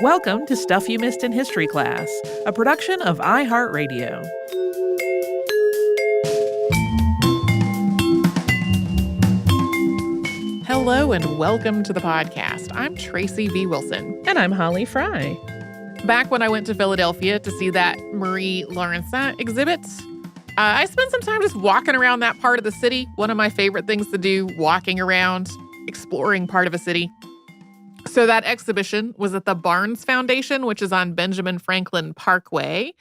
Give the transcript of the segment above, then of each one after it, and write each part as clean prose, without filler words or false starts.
Welcome to Stuff You Missed in History Class, a production of iHeartRadio. Hello and welcome to the podcast. I'm Tracy V. Wilson. And I'm Holly Fry. Back when I went to Philadelphia to see that Marie Laurencin exhibit, I spent some time just walking around that part of the city. One of my favorite things to do, walking around, exploring part of a city. So that exhibition was at the Barnes Foundation, which is on Benjamin Franklin Parkway.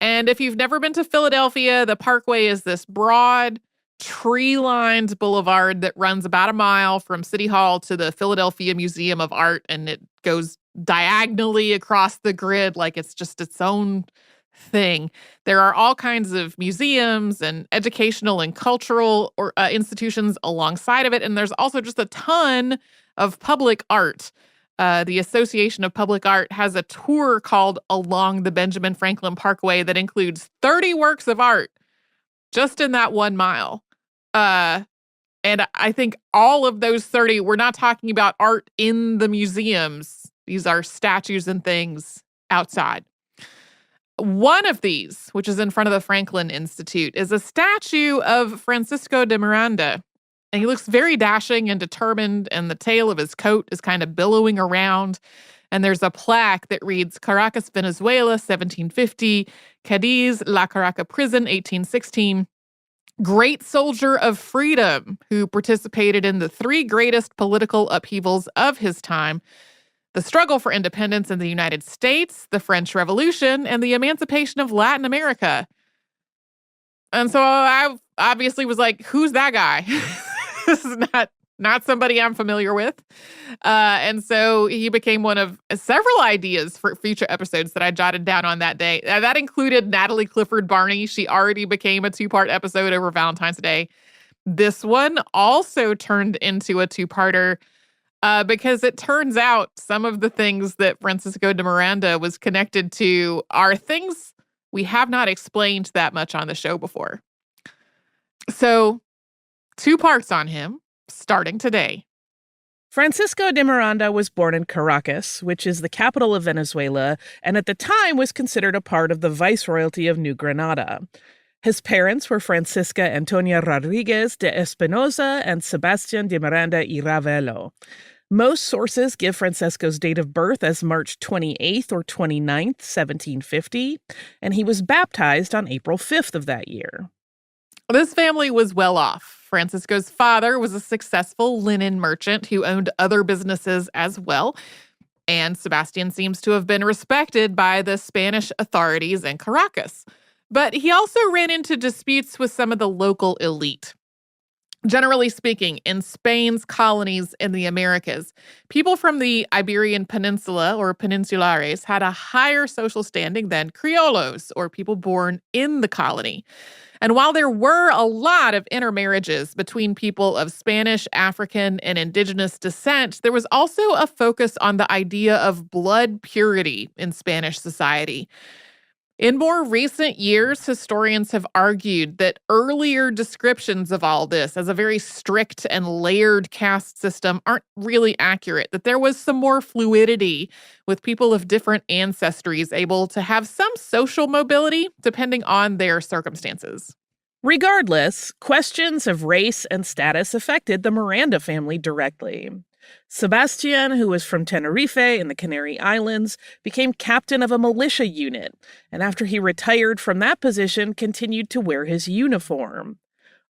And if you've never been to Philadelphia, the Parkway is this broad, tree-lined boulevard that runs about a mile from City Hall to the Philadelphia Museum of Art, and it goes diagonally across the grid like it's just its own thing. There are all kinds of museums and educational and cultural institutions alongside of it, and there's also just a ton of public art. The Association of Public Art has a tour called Along the Benjamin Franklin Parkway that includes 30 works of art just in that 1 mile. And I think all of those 30, we're not talking about art in the museums. These are statues and things outside. One of these, which is in front of the Franklin Institute, is a statue of Francisco de Miranda. And he looks very dashing and determined, and the tail of his coat is kind of billowing around. And there's a plaque that reads, Caracas, Venezuela, 1750, Cadiz, La Caraca Prison, 1816. Great soldier of freedom who participated in the 3 greatest political upheavals of his time: the struggle for independence in the United States, the French Revolution, and the emancipation of Latin America. And so I obviously was like, who's that guy? This is not somebody I'm familiar with. And so he became one of several ideas for future episodes that I jotted down on that day. That included Natalie Clifford Barney. She already became a 2-part episode over Valentine's Day. This one also turned into a 2-parter because it turns out some of the things that Francisco de Miranda was connected to are things we have not explained that much on the show before. So 2 parts on him, starting today. Francisco de Miranda was born in Caracas, which is the capital of Venezuela, and at the time was considered a part of the Viceroyalty of New Granada. His parents were Francisca Antonia Rodriguez de Espinosa and Sebastian de Miranda y Ravelo. Most sources give Francisco's date of birth as March 28th or 29th, 1750, and he was baptized on April 5th of that year. This family was well off. Francisco's father was a successful linen merchant who owned other businesses as well. And Sebastian seems to have been respected by the Spanish authorities in Caracas. But he also ran into disputes with some of the local elite. Generally speaking, in Spain's colonies in the Americas, people from the Iberian Peninsula or peninsulares had a higher social standing than criollos or people born in the colony. And while there were a lot of intermarriages between people of Spanish, African, and indigenous descent, there was also a focus on the idea of blood purity in Spanish society. In more recent years, historians have argued that earlier descriptions of all this as a very strict and layered caste system aren't really accurate, that there was some more fluidity with people of different ancestries able to have some social mobility depending on their circumstances. Regardless, questions of race and status affected the Miranda family directly. Sebastian, who was from Tenerife in the Canary Islands, became captain of a militia unit, and after he retired from that position, continued to wear his uniform.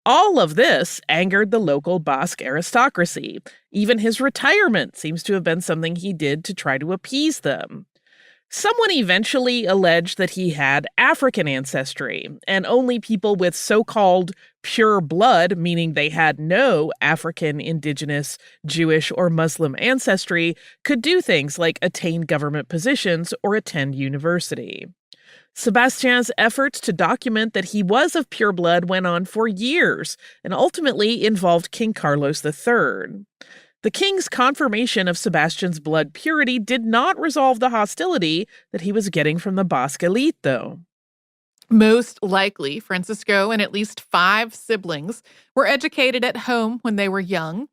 All of this angered the local Basque aristocracy. Even his retirement seems to have been something he did to try to appease them. Someone eventually alleged that he had African ancestry, and only people with so-called pure blood, meaning they had no African, indigenous, Jewish, or Muslim ancestry, could do things like attain government positions or attend university. Sebastian's efforts to document that he was of pure blood went on for years, and ultimately involved King Carlos III. The king's confirmation of Sebastian's blood purity did not resolve the hostility that he was getting from the Basque elite, though. Most likely, Francisco and at least 5 siblings were educated at home when they were young.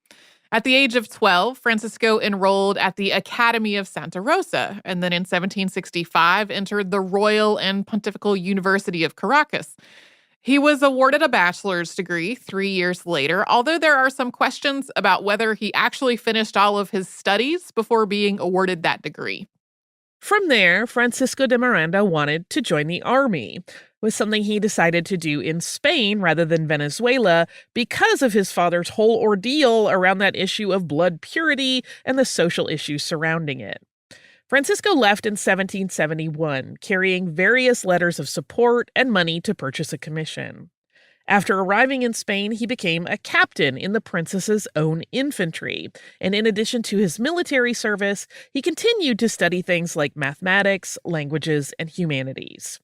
At the age of 12, Francisco enrolled at the Academy of Santa Rosa, and then in 1765 entered the Royal and Pontifical University of Caracas. He was awarded a bachelor's degree 3 years later, although there are some questions about whether he actually finished all of his studies before being awarded that degree. From there, Francisco de Miranda wanted to join the army. It was something he decided to do in Spain rather than Venezuela because of his father's whole ordeal around that issue of blood purity and the social issues surrounding it. Francisco left in 1771, carrying various letters of support and money to purchase a commission. After arriving in Spain, he became a captain in the princess's own infantry, and in addition to his military service, he continued to study things like mathematics, languages, and humanities.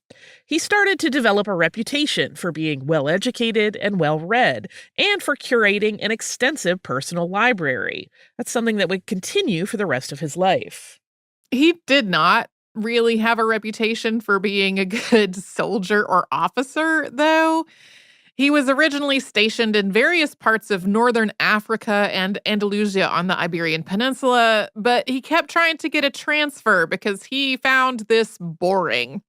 He started to develop a reputation for being well-educated and well-read, and for curating an extensive personal library. That's something that would continue for the rest of his life. He did not really have a reputation for being a good soldier or officer, though. He was originally stationed in various parts of northern Africa and Andalusia on the Iberian Peninsula, but he kept trying to get a transfer because he found this boring.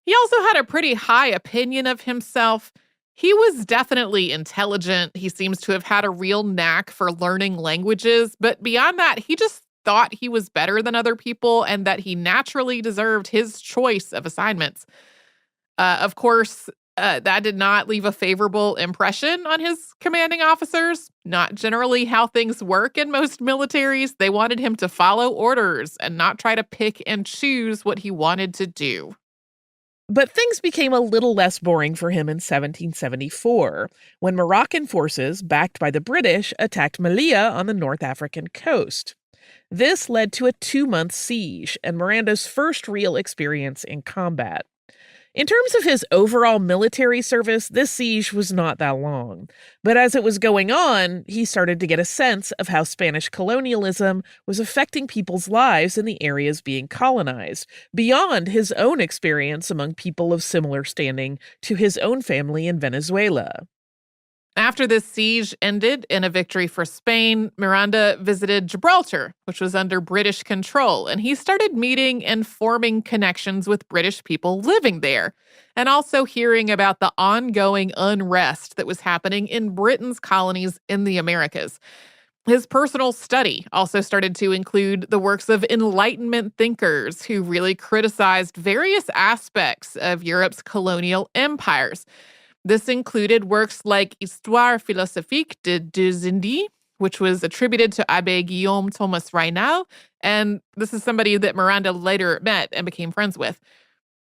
He also had a pretty high opinion of himself. He was definitely intelligent. He seems to have had a real knack for learning languages, but beyond that, he just thought he was better than other people and that he naturally deserved his choice of assignments. Of course, that did not leave a favorable impression on his commanding officers. Not generally how things work in most militaries. They wanted him to follow orders and not try to pick and choose what he wanted to do. But things became a little less boring for him in 1774, when Moroccan forces, backed by the British, attacked Melilla on the North African coast. This led to a 2-month siege and Miranda's first real experience in combat. In terms of his overall military service, this siege was not that long. But as it was going on, he started to get a sense of how Spanish colonialism was affecting people's lives in the areas being colonized, beyond his own experience among people of similar standing to his own family in Venezuela. After this siege ended in a victory for Spain, Miranda visited Gibraltar, which was under British control, and he started meeting and forming connections with British people living there, and also hearing about the ongoing unrest that was happening in Britain's colonies in the Americas. His personal study also started to include the works of Enlightenment thinkers who really criticized various aspects of Europe's colonial empires. This included works like Histoire philosophique de deux Indes, which was attributed to Abbé Guillaume Thomas Raynal, and this is somebody that Miranda later met and became friends with.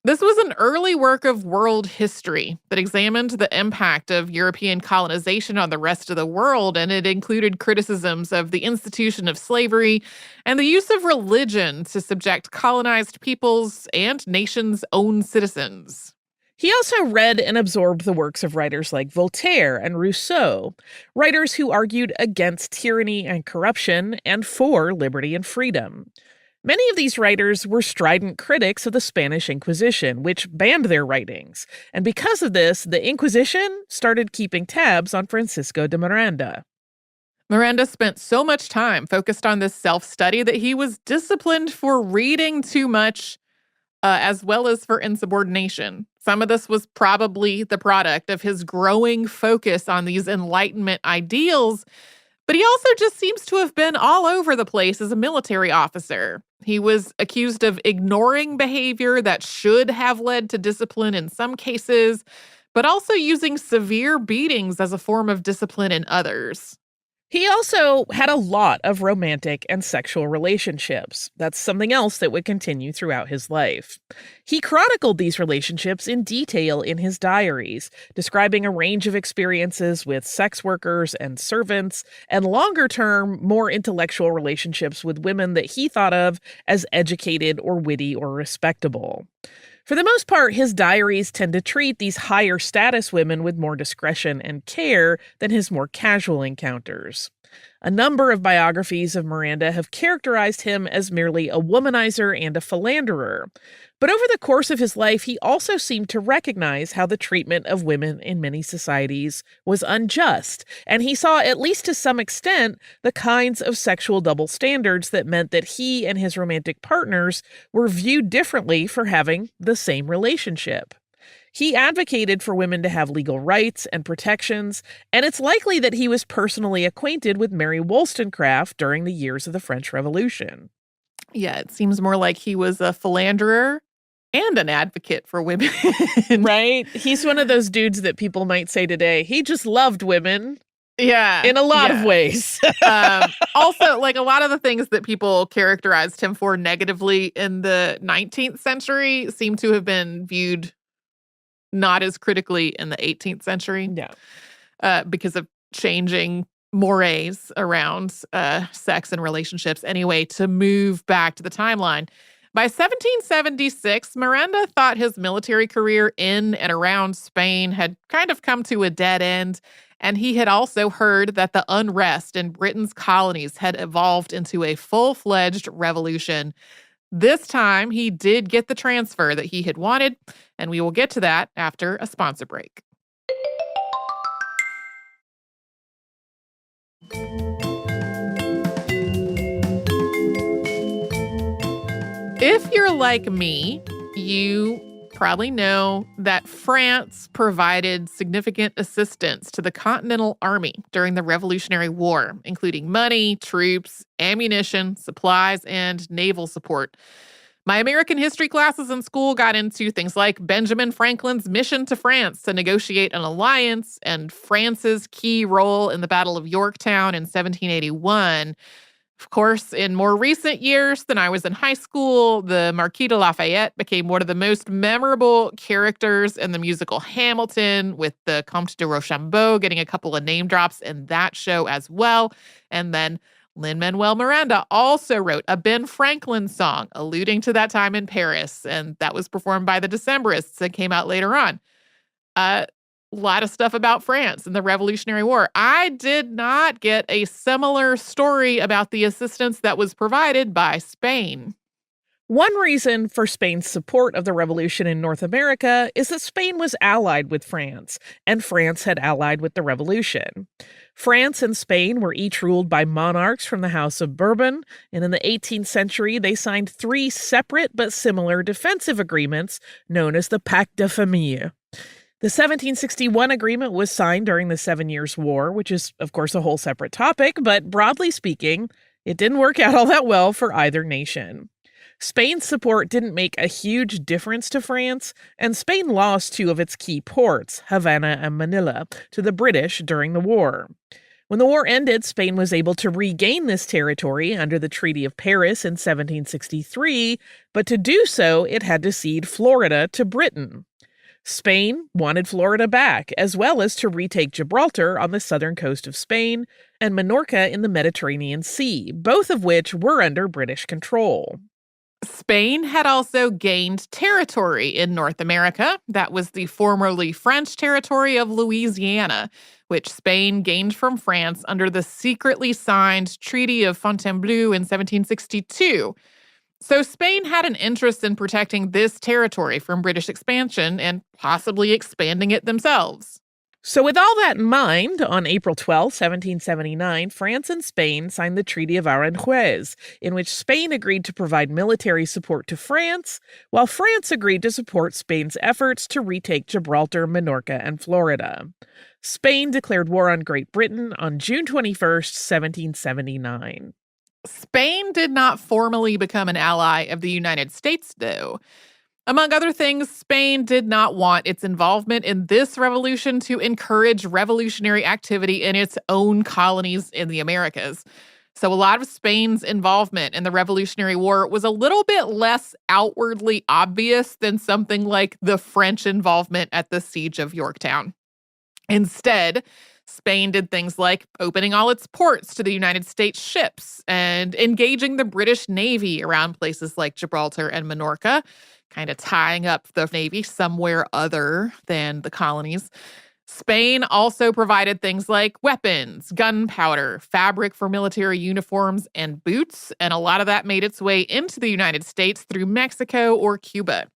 This was an early work of world history that examined the impact of European colonization on the rest of the world, and it included criticisms of the institution of slavery and the use of religion to subject colonized peoples and nations' own citizens. He also read and absorbed the works of writers like Voltaire and Rousseau, writers who argued against tyranny and corruption and for liberty and freedom. Many of these writers were strident critics of the Spanish Inquisition, which banned their writings, and because of this, the Inquisition started keeping tabs on Francisco de Miranda. Miranda spent so much time focused on this self-study that he was disciplined for reading too much, as well as for insubordination. Some of this was probably the product of his growing focus on these Enlightenment ideals, but he also just seems to have been all over the place as a military officer. He was accused of ignoring behavior that should have led to discipline in some cases, but also using severe beatings as a form of discipline in others. He also had a lot of romantic and sexual relationships. That's something else that would continue throughout his life. He chronicled these relationships in detail in his diaries, describing a range of experiences with sex workers and servants, and longer-term, more intellectual relationships with women that he thought of as educated or witty or respectable. For the most part, his diaries tend to treat these higher status women with more discretion and care than his more casual encounters. A number of biographies of Miranda have characterized him as merely a womanizer and a philanderer. But over the course of his life, he also seemed to recognize how the treatment of women in many societies was unjust, and he saw, at least to some extent, the kinds of sexual double standards that meant that he and his romantic partners were viewed differently for having the same relationship. He advocated for women to have legal rights and protections, and it's likely that he was personally acquainted with Mary Wollstonecraft during the years of the French Revolution. Yeah, it seems more like he was a philanderer and an advocate for women. Right? He's one of those dudes that people might say today, he just loved women Yeah. in a lot of ways. Also, like a lot of the things that people characterized him for negatively in the 19th century seem to have been viewed not as critically in the 18th century. Yeah. Because of changing mores around sex and relationships anyway, to move back to the timeline. By 1776, Miranda thought his military career in and around Spain had kind of come to a dead end, and he had also heard that the unrest in Britain's colonies had evolved into a full-fledged revolution. This time, he did get the transfer that he had wanted, and we will get to that after a sponsor break. If you're like me, you probably know that France provided significant assistance to the Continental Army during the Revolutionary War, including money, troops, ammunition, supplies, and naval support. My American history classes in school got into things like Benjamin Franklin's mission to France to negotiate an alliance and France's key role in the Battle of Yorktown in 1781. Of course, in more recent years than I was in high school, the Marquis de Lafayette became one of the most memorable characters in the musical Hamilton, with the Comte de Rochambeau getting a couple of name drops in that show as well. And then Lin-Manuel Miranda also wrote a Ben Franklin song alluding to that time in Paris, and that was performed by the Decemberists and came out later on. A lot of stuff about France and the Revolutionary War. I did not get a similar story about the assistance that was provided by Spain. One reason for Spain's support of the revolution in North America is that Spain was allied with France, and France had allied with the revolution. France and Spain were each ruled by monarchs from the House of Bourbon, and in the 18th century, they signed 3 separate but similar defensive agreements known as the Pacte de Famille. The 1761 agreement was signed during the 7 Years' War, which is, of course, a whole separate topic, but broadly speaking, it didn't work out all that well for either nation. Spain's support didn't make a huge difference to France, and Spain lost 2 of its key ports, Havana and Manila, to the British during the war. When the war ended, Spain was able to regain this territory under the Treaty of Paris in 1763, but to do so, it had to cede Florida to Britain. Spain wanted Florida back, as well as to retake Gibraltar on the southern coast of Spain and Minorca in the Mediterranean Sea, both of which were under British control. Spain had also gained territory in North America. That was the formerly French territory of Louisiana, which Spain gained from France under the secretly signed Treaty of Fontainebleau in 1762. So Spain had an interest in protecting this territory from British expansion and possibly expanding it themselves. So with all that in mind, on April 12, 1779, France and Spain signed the Treaty of Aranjuez, in which Spain agreed to provide military support to France, while France agreed to support Spain's efforts to retake Gibraltar, Minorca, and Florida. Spain declared war on Great Britain on June 21st, 1779. Spain did not formally become an ally of the United States, though. Among other things, Spain did not want its involvement in this revolution to encourage revolutionary activity in its own colonies in the Americas. So a lot of Spain's involvement in the Revolutionary War was a little bit less outwardly obvious than something like the French involvement at the Siege of Yorktown. Instead, Spain did things like opening all its ports to the United States ships and engaging the British Navy around places like Gibraltar and Minorca, kind of tying up the Navy somewhere other than the colonies. Spain also provided things like weapons, gunpowder, fabric for military uniforms, and boots, and a lot of that made its way into the United States through Mexico or Cuba.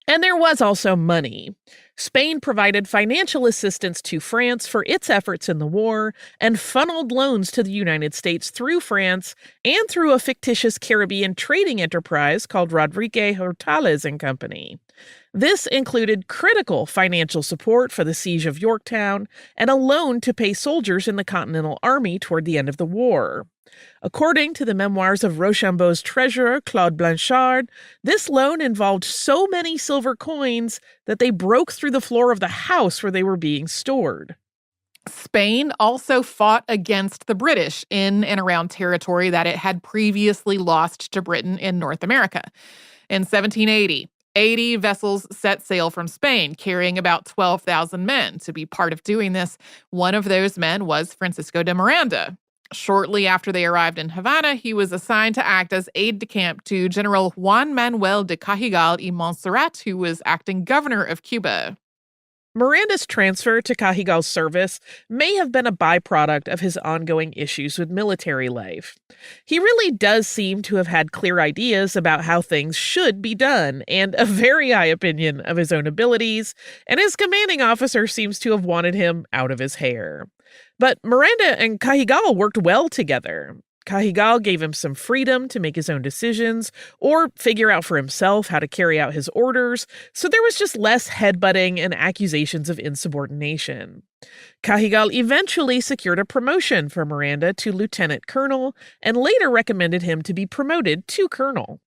And there was also money. Spain provided financial assistance to France for its efforts in the war and funneled loans to the United States through France and through a fictitious Caribbean trading enterprise called Rodríguez Hortales and Company. This included critical financial support for the siege of Yorktown and a loan to pay soldiers in the Continental Army toward the end of the war. According to the memoirs of Rochambeau's treasurer, Claude Blanchard, this loan involved so many silver coins that they broke through the floor of the house where they were being stored. Spain also fought against the British in and around territory that it had previously lost to Britain in North America. In 1780, 80 vessels set sail from Spain, carrying about 12,000 men. To be part of doing this, one of those men was Francisco de Miranda. Shortly after they arrived in Havana, he was assigned to act as aide-de-camp to General Juan Manuel de Cajigal y Montserrat, who was acting governor of Cuba. Miranda's transfer to Cajigal's service may have been a byproduct of his ongoing issues with military life. He really does seem to have had clear ideas about how things should be done and a very high opinion of his own abilities, and his commanding officer seems to have wanted him out of his hair. But Miranda and Cajigal worked well together. Cajigal gave him some freedom to make his own decisions or figure out for himself how to carry out his orders, so there was just less headbutting and accusations of insubordination. Cajigal eventually secured a promotion for Miranda to lieutenant colonel and later recommended him to be promoted to colonel.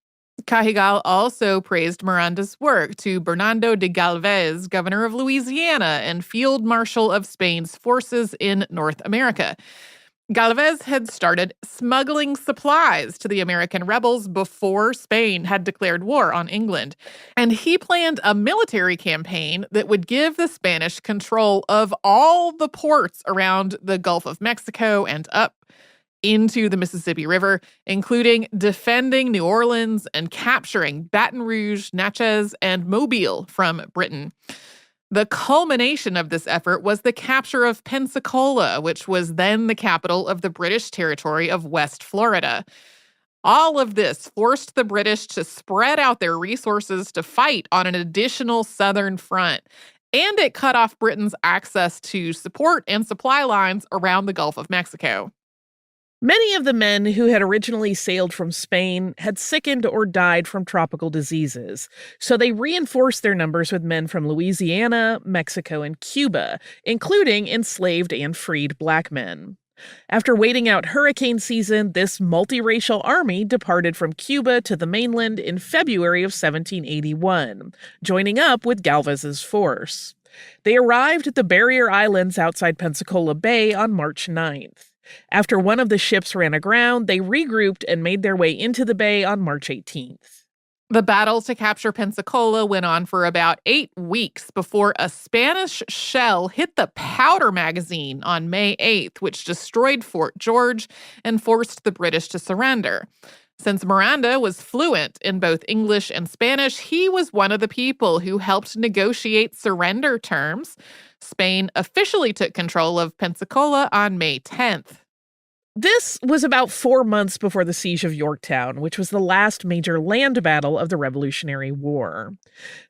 Cajigal also praised Miranda's work to Bernardo de Galvez, governor of Louisiana and field marshal of Spain's forces in North America. Galvez had started smuggling supplies to the American rebels before Spain had declared war on England, and he planned a military campaign that would give the Spanish control of all the ports around the Gulf of Mexico and up into the Mississippi River, including defending New Orleans and capturing Baton Rouge, Natchez, and Mobile from Britain. The culmination of this effort was the capture of Pensacola, which was then the capital of the British territory of West Florida. All of this forced the British to spread out their resources to fight on an additional southern front, and it cut off Britain's access to support and supply lines around the Gulf of Mexico. Many of the men who had originally sailed from Spain had sickened or died from tropical diseases, so they reinforced their numbers with men from Louisiana, Mexico, and Cuba, including enslaved and freed black men. After waiting out hurricane season, this multiracial army departed from Cuba to the mainland in February of 1781, joining up with Galvez's force. They arrived at the Barrier Islands outside Pensacola Bay on March 9th. After one of the ships ran aground, they regrouped and made their way into the bay on March 18th. The battle to capture Pensacola went on for about 8 weeks before a Spanish shell hit the powder magazine on May 8th, which destroyed Fort George and forced the British to surrender. Since Miranda was fluent in both English and Spanish, he was one of the people who helped negotiate surrender terms. Spain officially took control of Pensacola on May 10th. This was about 4 months before the siege of Yorktown, which was the last major land battle of the Revolutionary War.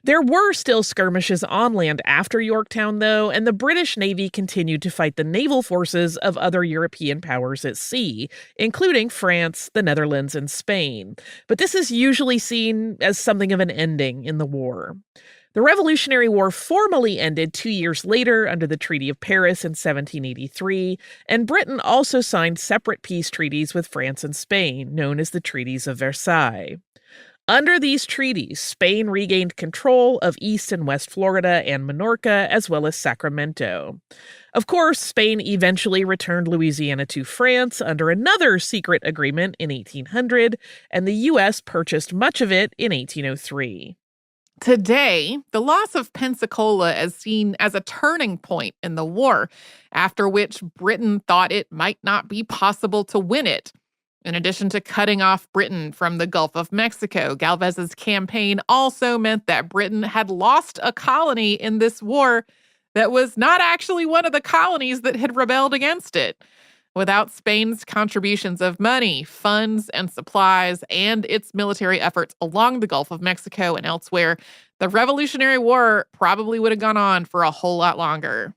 There were still skirmishes on land after Yorktown, though, and the British Navy continued to fight the naval forces of other European powers at sea, including France, the Netherlands, and Spain. But this is usually seen as something of an ending in the war. The Revolutionary War formally ended 2 years later under the Treaty of Paris in 1783, and Britain also signed separate peace treaties with France and Spain, known as the Treaties of Versailles. Under these treaties, Spain regained control of East and West Florida and Minorca, as well as Sacramento. Of course, Spain eventually returned Louisiana to France under another secret agreement in 1800, and the U.S. purchased much of it in 1803. Today, the loss of Pensacola is seen as a turning point in the war, after which Britain thought it might not be possible to win it. In addition to cutting off Britain from the Gulf of Mexico, Galvez's campaign also meant that Britain had lost a colony in this war that was not actually one of the colonies that had rebelled against it. Without Spain's contributions of money, funds, and supplies, and its military efforts along the Gulf of Mexico and elsewhere, the Revolutionary War probably would have gone on for a whole lot longer.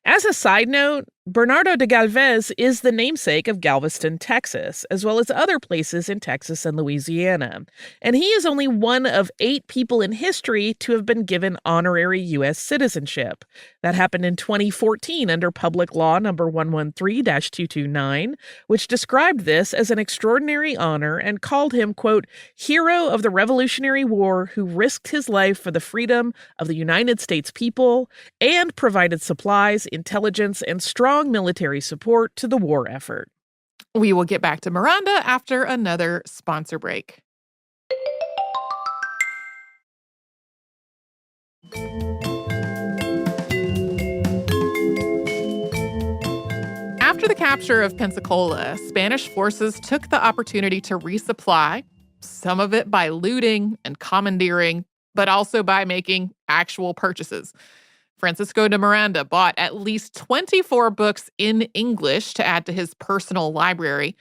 As a side note, Bernardo de Galvez is the namesake of Galveston, Texas, as well as other places in Texas and Louisiana. And he is only one of 8 people in history to have been given honorary U.S. citizenship. That happened in 2014 under Public Law number 113-229, which described this as an extraordinary honor and called him, quote, hero of the Revolutionary War who risked his life for the freedom of the United States people and provided supplies, intelligence, and strong military support to the war effort. We will get back to Miranda after another sponsor break. After the capture of Pensacola, Spanish forces took the opportunity to resupply, some of it by looting and commandeering, but also by making actual purchases. Francisco de Miranda bought at least 24 books in English to add to his personal library.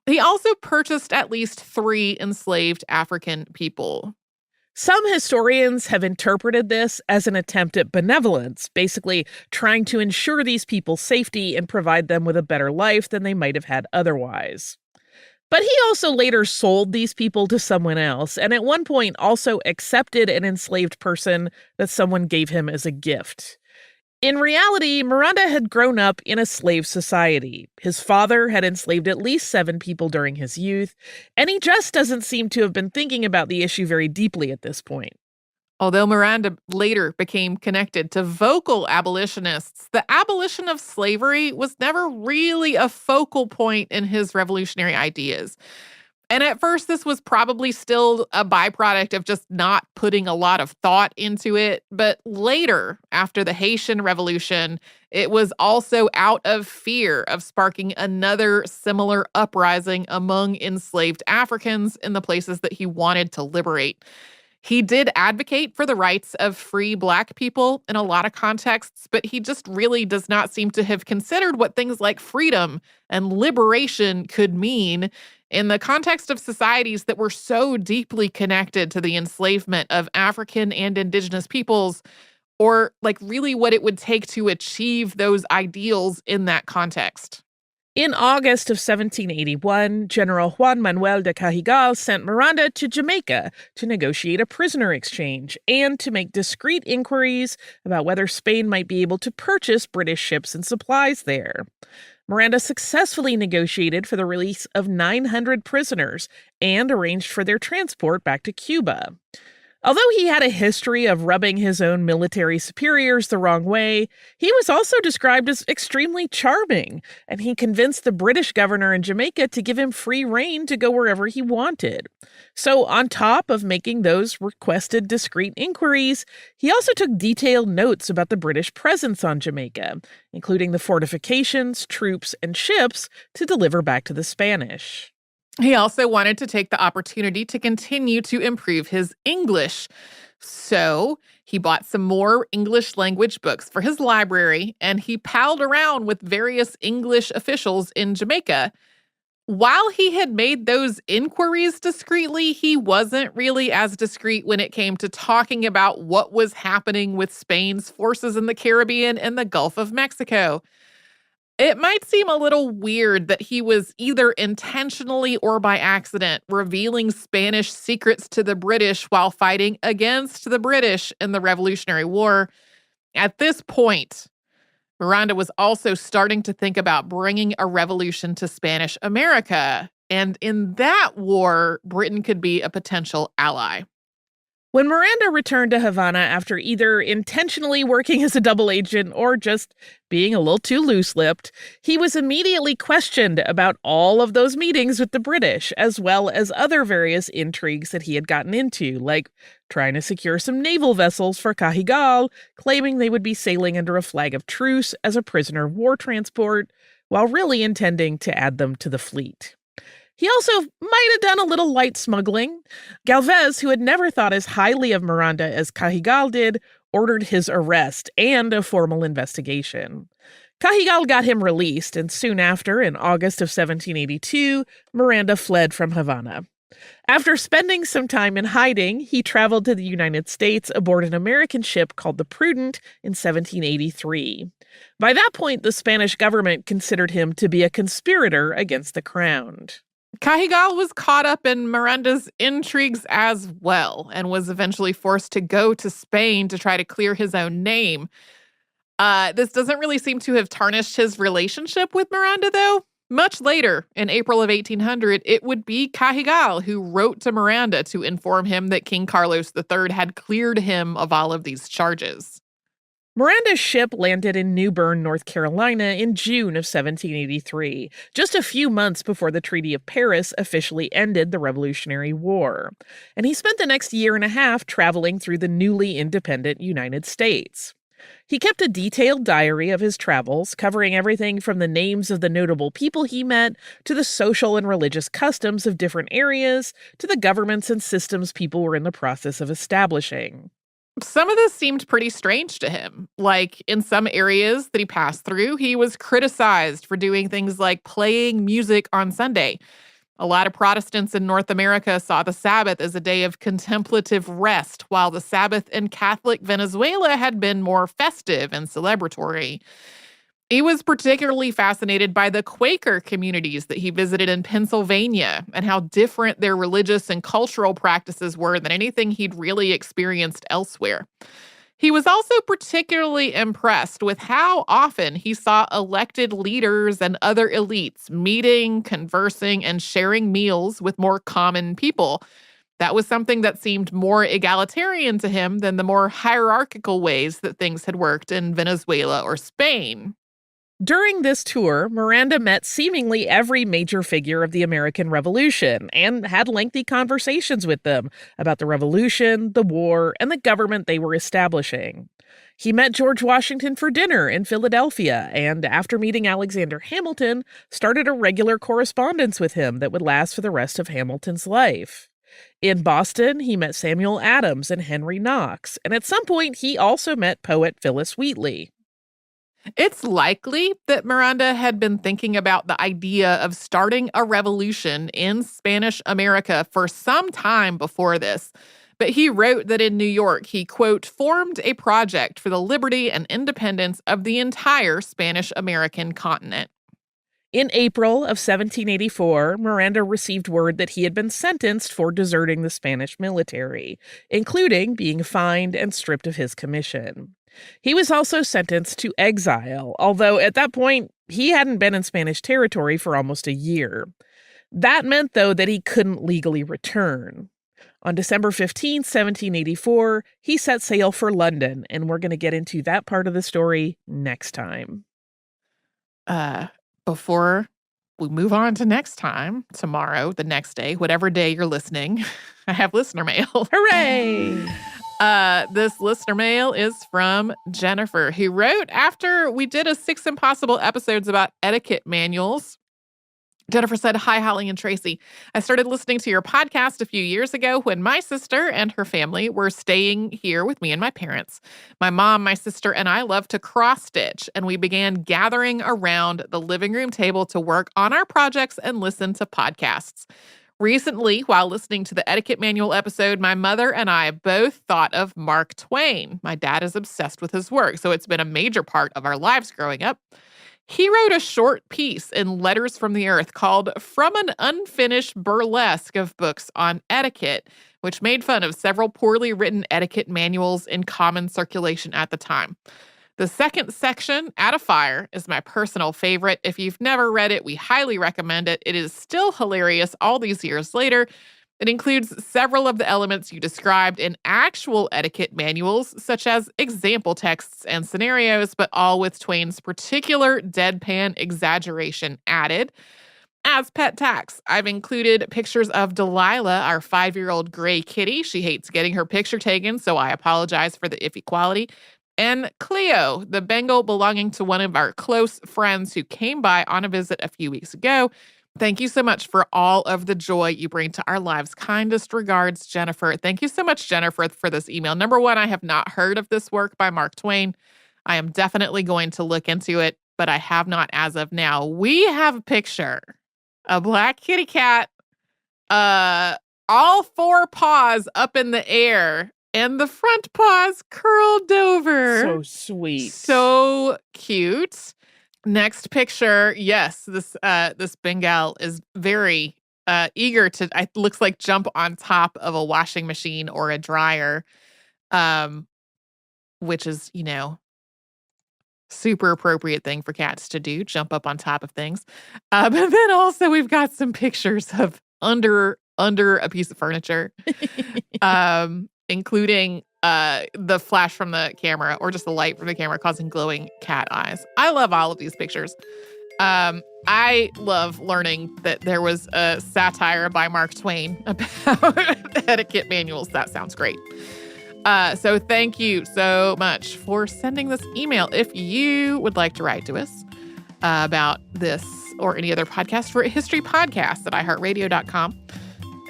He also purchased at least 3 enslaved African people. Some historians have interpreted this as an attempt at benevolence, basically trying to ensure these people's safety and provide them with a better life than they might have had otherwise. But he also later sold these people to someone else, and at one point also accepted an enslaved person that someone gave him as a gift. In reality, Miranda had grown up in a slave society. His father had enslaved at least 7 people during his youth, and he just doesn't seem to have been thinking about the issue very deeply at this point. Although Miranda later became connected to vocal abolitionists, the abolition of slavery was never really a focal point in his revolutionary ideas. And at first, this was probably still a byproduct of just not putting a lot of thought into it. But later, after the Haitian Revolution, it was also out of fear of sparking another similar uprising among enslaved Africans in the places that he wanted to liberate. He did advocate for the rights of free Black people in a lot of contexts, but he just really does not seem to have considered what things like freedom and liberation could mean in the context of societies that were so deeply connected to the enslavement of African and Indigenous peoples, or like really what it would take to achieve those ideals in that context. In August of 1781, General Juan Manuel de Cajigal sent Miranda to Jamaica to negotiate a prisoner exchange and to make discreet inquiries about whether Spain might be able to purchase British ships and supplies there. Miranda successfully negotiated for the release of 900 prisoners and arranged for their transport back to Cuba. Although he had a history of rubbing his own military superiors the wrong way, he was also described as extremely charming, and he convinced the British governor in Jamaica to give him free rein to go wherever he wanted. So on top of making those requested discreet inquiries, he also took detailed notes about the British presence on Jamaica, including the fortifications, troops, and ships to deliver back to the Spanish. He also wanted to take the opportunity to continue to improve his English. So he bought some more English language books for his library, and he palled around with various English officials in Jamaica. While he had made those inquiries discreetly, he wasn't really as discreet when it came to talking about what was happening with Spain's forces in the Caribbean and the Gulf of Mexico. It might seem a little weird that he was either intentionally or by accident revealing Spanish secrets to the British while fighting against the British in the Revolutionary War. At this point, Miranda was also starting to think about bringing a revolution to Spanish America. And in that war, Britain could be a potential ally. When Miranda returned to Havana after either intentionally working as a double agent or just being a little too loose-lipped, he was immediately questioned about all of those meetings with the British, as well as other various intrigues that he had gotten into, like trying to secure some naval vessels for Cajigal, claiming they would be sailing under a flag of truce as a prisoner of war transport, while really intending to add them to the fleet. He also might have done a little light smuggling. Galvez, who had never thought as highly of Miranda as Cajigal did, ordered his arrest and a formal investigation. Cajigal got him released, and soon after, in August of 1782, Miranda fled from Havana. After spending some time in hiding, he traveled to the United States aboard an American ship called the Prudent in 1783. By that point, the Spanish government considered him to be a conspirator against the crown. Cajigal was caught up in Miranda's intrigues as well and was eventually forced to go to Spain to try to clear his own name. This doesn't really seem to have tarnished his relationship with Miranda, though. Much later, in April of 1800, it would be Cajigal who wrote to Miranda to inform him that King Carlos III had cleared him of all of these charges. Miranda's ship landed in New Bern, North Carolina in June of 1783, just a few months before the Treaty of Paris officially ended the Revolutionary War. And he spent the next year and a half traveling through the newly independent United States. He kept a detailed diary of his travels, covering everything from the names of the notable people he met to the social and religious customs of different areas to the governments and systems people were in the process of establishing. Some of this seemed pretty strange to him. Like, in some areas that he passed through, he was criticized for doing things like playing music on Sunday. A lot of Protestants in North America saw the Sabbath as a day of contemplative rest, while the Sabbath in Catholic Venezuela had been more festive and celebratory. He was particularly fascinated by the Quaker communities that he visited in Pennsylvania and how different their religious and cultural practices were than anything he'd really experienced elsewhere. He was also particularly impressed with how often he saw elected leaders and other elites meeting, conversing, and sharing meals with more common people. That was something that seemed more egalitarian to him than the more hierarchical ways that things had worked in Venezuela or Spain. During this tour, Miranda met seemingly every major figure of the American Revolution and had lengthy conversations with them about the revolution, the war, and the government they were establishing. He met George Washington for dinner in Philadelphia and, after meeting Alexander Hamilton, started a regular correspondence with him that would last for the rest of Hamilton's life. In Boston, he met Samuel Adams and Henry Knox, and at some point he also met poet Phyllis Wheatley. It's likely that Miranda had been thinking about the idea of starting a revolution in Spanish America for some time before this, but he wrote that in New York he, quote, formed a project for the liberty and independence of the entire Spanish American continent. In April of 1784, Miranda received word that he had been sentenced for deserting the Spanish military, including being fined and stripped of his commission. He was also sentenced to exile, although at that point, he hadn't been in Spanish territory for almost a year. That meant, though, that he couldn't legally return. On December 15, 1784, he set sail for London, and we're going to get into that part of the story next time. Before we move on to next time, tomorrow, the next day, whatever day you're listening, I have listener mail. Hooray! This listener mail is from Jennifer, who wrote after we did a 6 Impossible episodes about etiquette manuals. Jennifer said, "Hi, Holly and Tracy. I started listening to your podcast a few years ago when my sister and her family were staying here with me and my parents. My mom, my sister, and I love to cross-stitch, and we began gathering around the living room table to work on our projects and listen to podcasts. Recently, while listening to the etiquette manual episode, my mother and I both thought of Mark Twain. My dad is obsessed with his work, so it's been a major part of our lives growing up. He wrote a short piece in Letters from the Earth called From an Unfinished Burlesque of Books on Etiquette, which made fun of several poorly written etiquette manuals in common circulation at the time. The second section, At a Fire, is my personal favorite. If you've never read it, we highly recommend it. It is still hilarious all these years later. It includes several of the elements you described in actual etiquette manuals, such as example texts and scenarios, but all with Twain's particular deadpan exaggeration added. As pet tax, I've included pictures of Delilah, our 5-year-old gray kitty. She hates getting her picture taken, so I apologize for the iffy quality. And Cleo, the Bengal belonging to one of our close friends who came by on a visit a few weeks ago. Thank you so much for all of the joy you bring to our lives. Kindest regards, Jennifer. Thank you so much, Jennifer, for this email. Number one, I have not heard of this work by Mark Twain. I am definitely going to look into it, but I have not as of now. We have a picture, a black kitty cat, all four paws up in the air, and the front paws curled over. So sweet. So cute. Next picture, yes, this Bengal is very eager to, it looks like, jump on top of a washing machine or a dryer, which is, super appropriate thing for cats to do, jump up on top of things. But then also we've got some pictures of under a piece of furniture, including the flash from the camera or just the light from the camera causing glowing cat eyes. I love all of these pictures. I love learning that there was a satire by Mark Twain about etiquette manuals. That sounds great. So thank you so much for sending this email. If you would like to write to us about this or any other podcast, we're at historypodcast@iheartradio.com.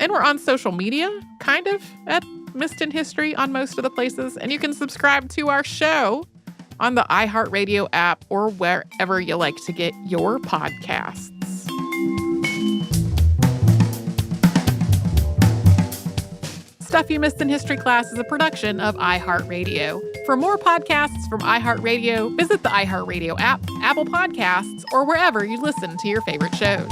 And we're on social media, kind of, at Missed in History on most of the places. And you can subscribe to our show on the iHeartRadio app or wherever you like to get your podcasts. Stuff You Missed in History Class is a production of iHeartRadio. For more podcasts from iHeartRadio, visit the iHeartRadio app, Apple Podcasts, or wherever you listen to your favorite shows.